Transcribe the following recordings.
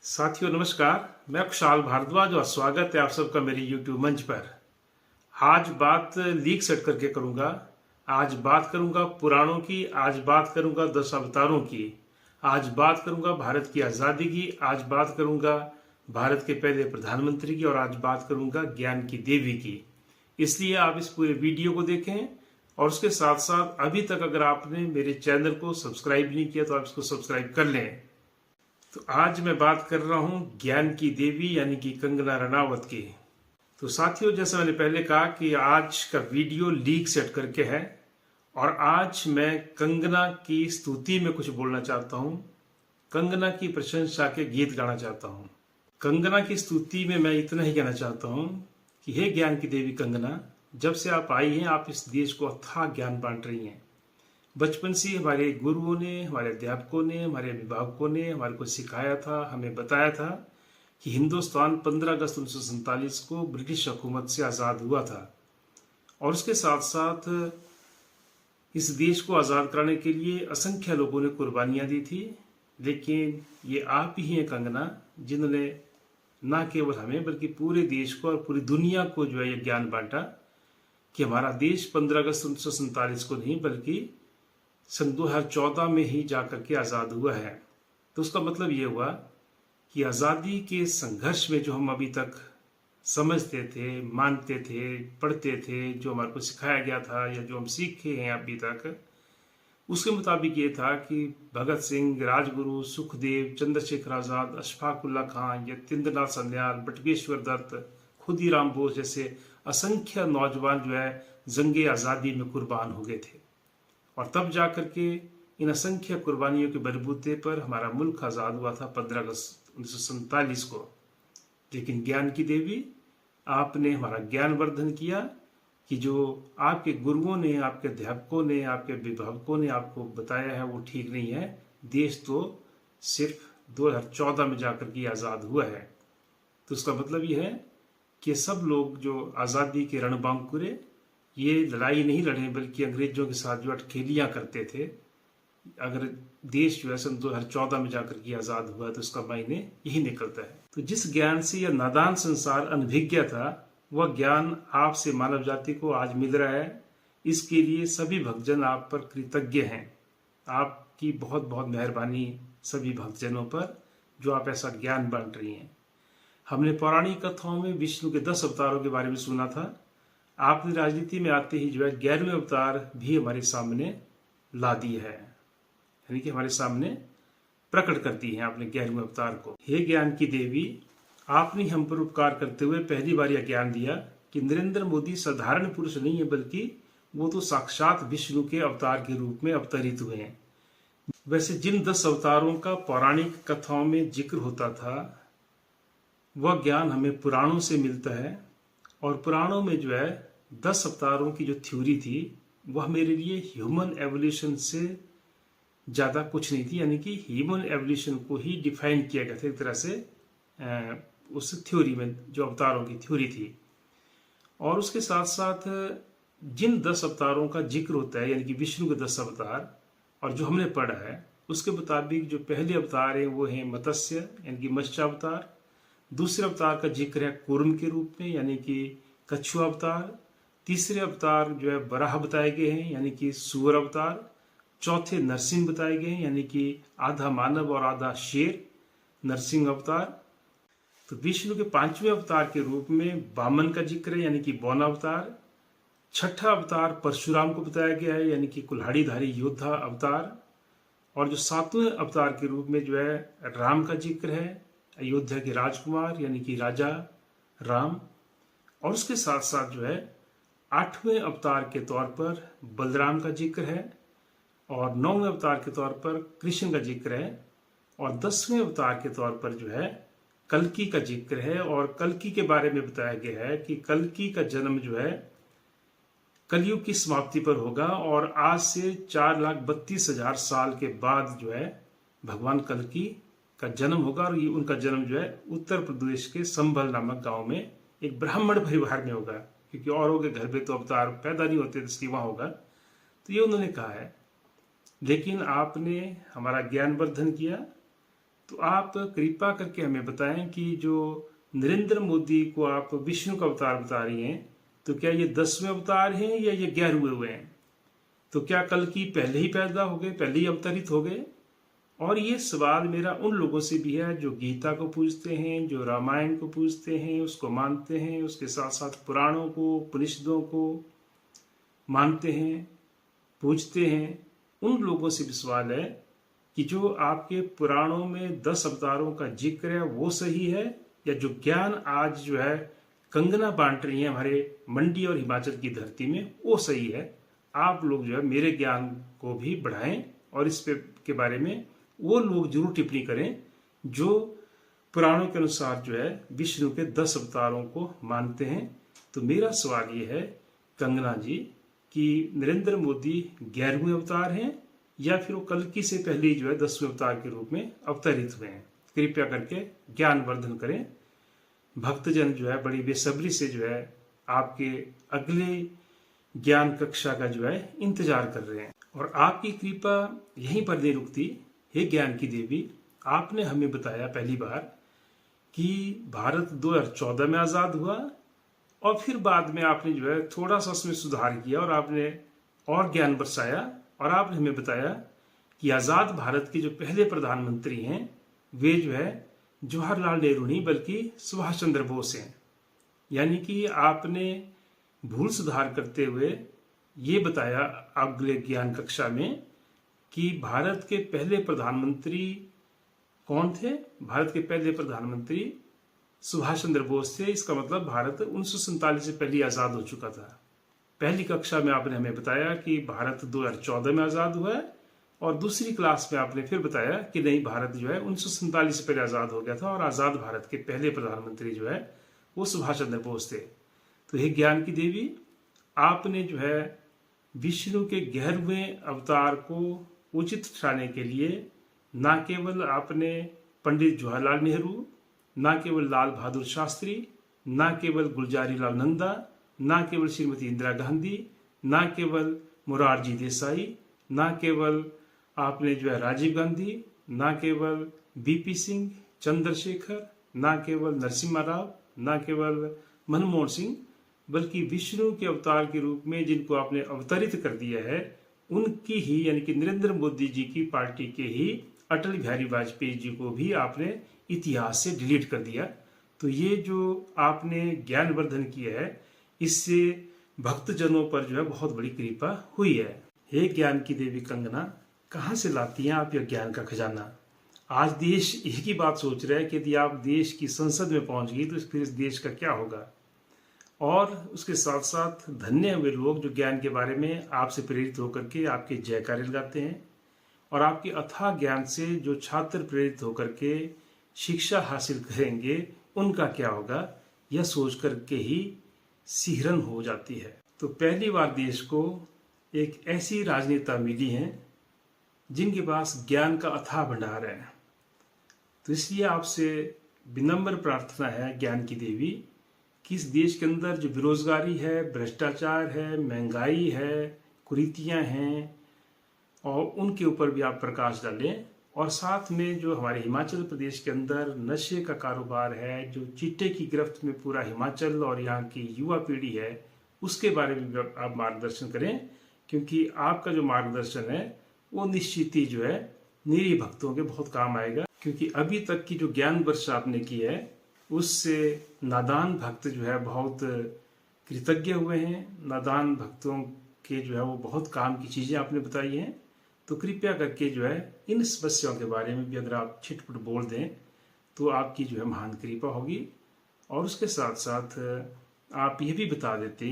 साथियों नमस्कार। मैं कुशाल भारद्वाज और स्वागत है आप सबका मेरे YouTube मंच पर। आज बात लीक सेट करके करूंगा। आज बात करूंगा पुराणों की, आज बात करूंगा 10 अवतारों की, आज बात करूंगा भारत की आज़ादी की, आज बात करूंगा भारत के पहले प्रधानमंत्री की और आज बात करूंगा ज्ञान की देवी की। इसलिए आप इस पूरे वीडियो को देखें और उसके साथ साथ अभी तक अगर आपने मेरे चैनल को सब्सक्राइब नहीं किया तो आप इसको सब्सक्राइब कर लें। तो आज मैं बात कर रहा हूं ज्ञान की देवी यानी कि कंगना रनावत की। तो साथियों, जैसा मैंने पहले कहा कि आज का वीडियो लीक सेट करके है और आज मैं कंगना की स्तुति में कुछ बोलना चाहता हूं, कंगना की प्रशंसा के गीत गाना चाहता हूं। कंगना की स्तुति में मैं इतना ही कहना चाहता हूं कि हे ज्ञान की देवी कंगना, जब से आप आई हैं आप इस देश को अथाह ज्ञान बांट रही हैं। बचपन से हमारे गुरुओं ने, हमारे अध्यापकों ने, हमारे अभिभावकों ने हमारे को सिखाया था, हमें बताया था कि हिंदुस्तान 15 अगस्त 1947 को ब्रिटिश हुकूमत से आज़ाद हुआ था और उसके साथ साथ इस देश को आज़ाद कराने के लिए असंख्य लोगों ने कुर्बानियाँ दी थी। लेकिन ये आप ही हैं कंगना, जिन्होंने न केवल हमें बल्कि पूरे देश को और पूरी दुनिया को जो है ये ज्ञान बांटा कि हमारा देश 15 अगस्त 1947 को नहीं बल्कि सन 2014 में ही जाकर के आज़ाद हुआ है। तो उसका मतलब ये हुआ कि आज़ादी के संघर्ष में जो हम अभी तक समझते थे, मानते थे, पढ़ते थे, जो हमारे को सिखाया गया था या जो हम सीखे हैं अभी तक, उसके मुताबिक ये था कि भगत सिंह, राजगुरु, सुखदेव, चंद्रशेखर आज़ाद, अशफाक उल्ला खां, यतीन्द्रनाथ सन्याल, बटुकेश्वर दत्त, खुदीराम बोस जैसे असंख्य नौजवान जो है जंगे आज़ादी में कुर्बान हो गए थे और तब जाकर के इन असंख्य कुर्बानियों के बलबूते पर हमारा मुल्क आज़ाद हुआ था 15 अगस्त 1947 को। लेकिन ज्ञान की देवी, आपने हमारा ज्ञानवर्धन किया कि जो आपके गुरुओं ने, आपके अध्यापकों ने, आपके अभिभावकों ने आपको बताया है वो ठीक नहीं है। देश तो सिर्फ 2014 में जाकर के आज़ाद हुआ है। तो उसका मतलब ये है कि सब लोग जो आज़ादी के रणबांकुरे ये लड़ाई नहीं लड़े बल्कि अंग्रेजों के साथ जो अटखेलियां करते थे। अगर देश जो है सन 2014 में जाकर के आज़ाद हुआ तो उसका मायने यही निकलता है। तो जिस ज्ञान से यह नादान संसार अनभिज्ञ था वह ज्ञान आपसे मानव जाति को आज मिल रहा है। इसके लिए सभी भक्तजन आप पर कृतज्ञ हैं। आपकी बहुत बहुत मेहरबानी सभी भक्तजनों पर जो आप ऐसा ज्ञान बांट रही हैं। हमने पौराणिक कथाओं में विष्णु के 10 अवतारों के बारे में सुना था। आपने राजनीति में आते ही जो है 11वें अवतार भी हमारे सामने ला दी है, यानी कि हमारे सामने प्रकट कर दी है आपने 11वें अवतार को। हे ज्ञान की देवी, आपने हम पर उपकार करते हुए पहली बार यह ज्ञान दिया कि नरेंद्र मोदी साधारण पुरुष नहीं है बल्कि वो तो साक्षात विष्णु के अवतार के रूप में अवतरित हुए हैं। वैसे जिन 10 अवतारों का पौराणिक कथाओं में जिक्र होता था वह ज्ञान हमें पुराणों से मिलता है और पुराणों में जो है 10 अवतारों की जो थ्योरी थी वह मेरे लिए ह्यूमन एवोल्यूशन से ज़्यादा कुछ नहीं थी, यानी कि ह्यूमन एवोल्यूशन को ही डिफाइन किया गया था एक तरह से उस थ्योरी में, जो अवतारों की थ्योरी थी। और उसके साथ साथ जिन 10 अवतारों का जिक्र होता है यानी कि विष्णु के 10 अवतार और जो हमने पढ़ा है उसके मुताबिक जो पहले अवतार हैं वो हैं मत्स्य यानी कि मत्स्य अवतार। दूसरे अवतार का जिक्र है कूर्म के रूप में यानी कि कछुआ अवतार। तीसरे अवतार जो है वराह बताए गए हैं यानी कि सूअर अवतार। चौथे नरसिंह बताए गए हैं यानी कि आधा मानव और आधा शेर, नरसिंह अवतार। तो विष्णु के 5वें अवतार के रूप में वामन का जिक्र है यानी कि बौना अवतार। छठा अवतार परशुराम को बताया गया है यानी कि कुल्हाड़ीधारी योद्धा अवतार। और जो 7वें अवतार के रूप में जो है राम का जिक्र है, अयोध्या के राजकुमार यानी कि राजा राम। और उसके साथ साथ जो है 8वें अवतार के तौर पर बलराम का जिक्र है और 9वें अवतार के तौर पर कृष्ण का जिक्र है और 10वें अवतार के तौर पर जो है कल्कि का जिक्र है। और कल्कि के बारे में बताया गया है कि कल्कि का जन्म जो है कलयुग की समाप्ति पर होगा और आज से 4,32,000 साल के बाद जो है भगवान कल्कि का जन्म होगा। और ये उनका जन्म जो है उत्तर प्रदेश के संभल नामक गांव में एक ब्राह्मण परिवार में होगा, क्योंकि औरों के घर में तो अवतार पैदा नहीं होते इसलिए वहां होगा। तो ये उन्होंने कहा है। लेकिन आपने हमारा ज्ञानवर्धन किया तो आप कृपा करके हमें बताएं कि जो नरेंद्र मोदी को आप विष्णु का अवतार बता रही हैं, तो क्या ये 10वें अवतार हैं या ये 11वें हुए हैं? तो क्या कल की पहले ही पैदा हो गए, पहले ही अवतरित हो गए? और ये सवाल मेरा उन लोगों से भी है जो गीता को पूजते हैं, जो रामायण को पूजते हैं, उसको मानते हैं, उसके साथ साथ पुराणों को, उपनिषदों को मानते हैं, पूजते हैं। उन लोगों से भी सवाल है कि जो आपके पुराणों में 10 अवतारों का जिक्र है वो सही है, या जो ज्ञान आज जो है कंगना बांट रही है हमारे मंडी और हिमाचल की धरती में वो सही है? आप लोग जो है मेरे ज्ञान को भी बढ़ाएं और इस पे के बारे में वो लोग जरूर टिप्पणी करें जो पुराणों के अनुसार जो है विष्णु के 10 अवतारों को मानते हैं। तो मेरा सवाल ये है कंगना जी कि नरेंद्र मोदी 11वें अवतार हैं या फिर वो कल्कि से पहले जो है 10वें अवतार के रूप में अवतरित हुए हैं? कृपया करके ज्ञानवर्धन करें। भक्तजन जो है बड़ी बेसब्री से जो है आपके अगले ज्ञान कक्षा का जो है इंतजार कर रहे हैं, और आपकी कृपा यहीं पर नहीं रुकती। हे ज्ञान की देवी, आपने हमें बताया पहली बार कि भारत 2014 में आज़ाद हुआ, और फिर बाद में आपने जो है थोड़ा सा उसमें सुधार किया और आपने और ज्ञान बरसाया, और आपने हमें बताया कि आज़ाद भारत के जो पहले प्रधानमंत्री हैं वे जो है जवाहरलाल नेहरू नहीं बल्कि सुभाष चंद्र बोस हैं। यानी कि आपने भूल सुधार करते हुए ये बताया अगले ज्ञान कक्षा में कि भारत के पहले प्रधानमंत्री कौन थे? भारत के पहले प्रधानमंत्री सुभाष चंद्र बोस थे। इसका मतलब भारत 1947 से पहले आज़ाद हो चुका था। पहली कक्षा में आपने हमें बताया कि भारत 2014 में आज़ाद हुआ है, और दूसरी क्लास में आपने फिर बताया कि नहीं, भारत जो है 1947 से पहले आज़ाद हो गया था और आज़ाद भारत के पहले प्रधानमंत्री जो है वो सुभाष चंद्र बोस थे। तो हे ज्ञान की देवी, आपने जो है विष्णु के 11वें अवतार को उचित ठहराने के लिए ना केवल आपने पंडित जवाहरलाल नेहरू, ना केवल लाल बहादुर शास्त्री, ना केवल गुलजारी लाल नंदा, ना केवल श्रीमती इंदिरा गांधी, ना केवल मोरारजी देसाई, ना केवल आपने जो है राजीव गांधी, ना केवल बीपी सिंह, चंद्रशेखर, ना केवल नरसिम्हा राव, ना केवल मनमोहन सिंह, बल्कि विष्णु के अवतार के रूप में जिनको आपने अवतरित कर दिया है उनकी ही, यानी कि नरेंद्र मोदी जी की पार्टी के ही अटल बिहारी वाजपेयी जी को भी आपने इतिहास से डिलीट कर दिया। तो ये जो आपने ज्ञानवर्धन किया है इससे भक्तजनों पर जो है बहुत बड़ी कृपा हुई है। हे ज्ञान की देवी कंगना, कहाँ से लाती हैं आप यह ज्ञान का खजाना? आज देश एक ही बात सोच रहा है कि यदि आप देश की संसद में पहुंच गई तो फिर इस देश का क्या होगा। और उसके साथ साथ धन्य हुए लोग जो ज्ञान के बारे में आपसे प्रेरित होकर के आपके जयकारे लगाते हैं, और आपके अथाह ज्ञान से जो छात्र प्रेरित होकर के शिक्षा हासिल करेंगे उनका क्या होगा, यह सोच करके ही सिहरन हो जाती है। तो पहली बार देश को एक ऐसी राजनेता मिली हैं जिनके पास ज्ञान का अथाह भंडार है। तो इसलिए आपसे विनम्र प्रार्थना है ज्ञान की देवी कि इस देश के अंदर जो बेरोजगारी है, भ्रष्टाचार है, महंगाई है, कुरीतियां हैं, और उनके ऊपर भी आप प्रकाश डालें। और साथ में जो हमारे हिमाचल प्रदेश के अंदर नशे का कारोबार है, जो चिट्टे की गिरफ्त में पूरा हिमाचल और यहाँ की युवा पीढ़ी है, उसके बारे में भी आप मार्गदर्शन करें, क्योंकि आपका जो मार्गदर्शन है वो निश्चित ही जो है निरीह भक्तों के बहुत काम आएगा। क्योंकि अभी तक की जो ज्ञान वर्षा आपने की है उससे नादान भक्त जो है बहुत कृतज्ञ हुए हैं। नादान भक्तों के जो है वो बहुत काम की चीज़ें आपने बताई हैं। तो कृपया करके जो है इन समस्याओं के बारे में भी अगर आप छिटपुट बोल दें तो आपकी जो है महान कृपा होगी। और उसके साथ साथ आप ये भी बता देते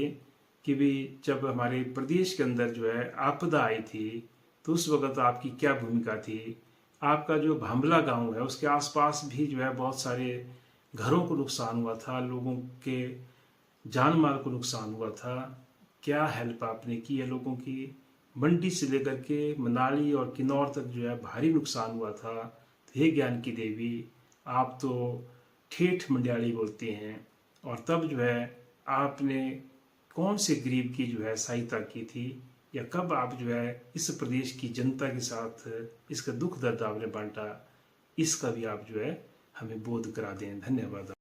कि भी जब हमारे प्रदेश के अंदर जो है आपदा आई थी तो उस वक्त आपकी क्या भूमिका थी। आपका जो भांबला गांव है उसके आसपास भी जो है बहुत सारे घरों को नुकसान हुआ था, लोगों के जान माल को नुकसान हुआ था। क्या हेल्प आपने की है लोगों की? मंडी से लेकर के मनाली और किन्नौर तक जो है भारी नुकसान हुआ था। तो हे ज्ञान की देवी, आप तो ठेठ मंडियाली बोलते हैं, और तब जो है आपने कौन से गरीब की जो है सहायता की थी, या कब आप जो है इस प्रदेश की जनता के साथ इसका दुख दर्द आपने बांटा? इसका भी आप जो है हमें बोध करा दें। धन्यवाद।